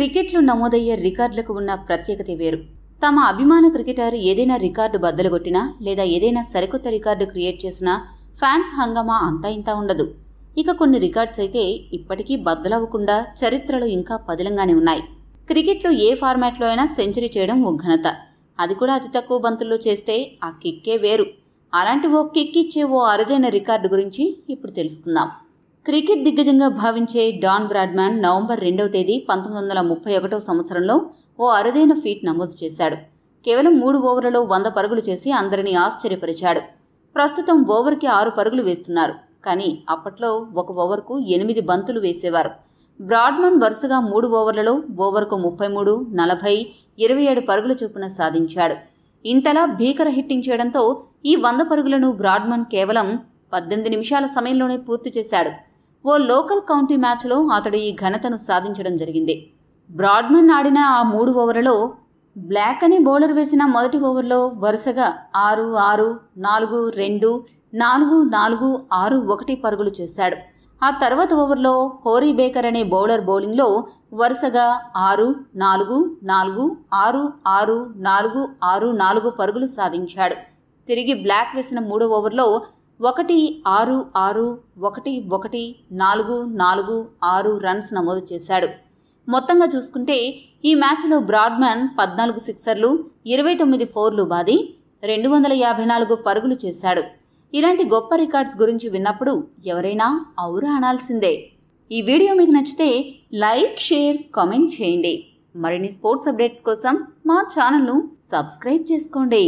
క్రికెట్లో నమోదయ్యే రికార్డులకు ఉన్న ప్రత్యేకత వేరు. తమ అభిమాన క్రికెటర్ ఏదైనా రికార్డు బద్దలుగొట్టినా లేదా ఏదైనా సరికొత్త రికార్డు క్రియేట్ చేసినా ఫ్యాన్స్ హంగామా అంతా ఇంతా ఉండదు. ఇక కొన్ని రికార్డ్స్ అయితే ఇప్పటికీ బద్దలవ్వకుండా చరిత్రలో ఇంకా పదిలంగానే ఉన్నాయి. క్రికెట్లో ఏ ఫార్మాట్లో అయినా సెంచరీ చేయడం ఓ ఘనత. అది కూడా అతి తక్కువ బంతుల్లో చేస్తే ఆ కిక్కే వేరు. అలాంటి ఓ కిక్ ఇచ్చే ఓ అరుదైన రికార్డు గురించి ఇప్పుడు తెలుసుకుందాం. క్రికెట్ దిగ్గజంగా భావించే డాన్ బ్రాడ్మన్ నవంబర్ 2వ తేదీ 1931 సంవత్సరంలో ఓ అరుదైన ఫీట్ నమోదు చేశాడు. కేవలం 3 ఓవర్లలో 100 పరుగులు చేసి అందరినీ ఆశ్చర్యపరిచాడు. ప్రస్తుతం ఓవర్కి 6 పరుగులు వేస్తున్నారు. కానీ అప్పట్లో ఒక ఓవర్కు 8 బంతులు వేసేవారు. బ్రాడ్మన్ వరుసగా 3 ఓవర్లలో ఓవర్కు 33, 40, 27 పరుగుల చొప్పున సాధించాడు. ఇంతలా భీకర హిట్టింగ్ చేయడంతో ఈ 100 పరుగులను బ్రాడ్మన్ కేవలం 18 నిమిషాల సమయంలోనే పూర్తి చేశాడు. ఓ లోకల్ కౌంటీ మ్యాచ్లో అతడు ఈ ఘనతను సాధించడం జరిగింది. బ్రాడ్మన్ ఆడిన ఆ 3 ఓవర్లలో బ్లాక్ అనే బౌలర్ వేసిన మొదటి ఓవర్లో వరుసగా 6, 6, 4, 2, 4, 4, 6, 1 పరుగులు చేశాడు. ఆ తర్వాత ఓవర్లో హోరీ బేకర్ అనే బౌలర్ బౌలింగ్లో వరుసగా 6, 4, 4, 6, 6, 4, 6, 4 పరుగులు సాధించాడు. తిరిగి బ్లాక్ వేసిన 3వ ఓవర్లో 1, 6, 6, 1, 1, 4, 4, 6 రన్స్ నమోదు చేశాడు. మొత్తంగా చూసుకుంటే ఈ మ్యాచ్లో బ్రాడ్మన్ 14 సిక్సర్లు, 29 ఫోర్లు బాది 254 పరుగులు చేశాడు. ఇలాంటి గొప్ప రికార్డ్స్ గురించి విన్నప్పుడు ఎవరైనా ఔరా అనాల్సిందే. ఈ వీడియో మీకు నచ్చితే లైక్, షేర్, కామెంట్ చేయండి. మరిన్ని స్పోర్ట్స్ అప్డేట్స్ కోసం మా ఛానల్ను సబ్స్క్రైబ్ చేసుకోండి.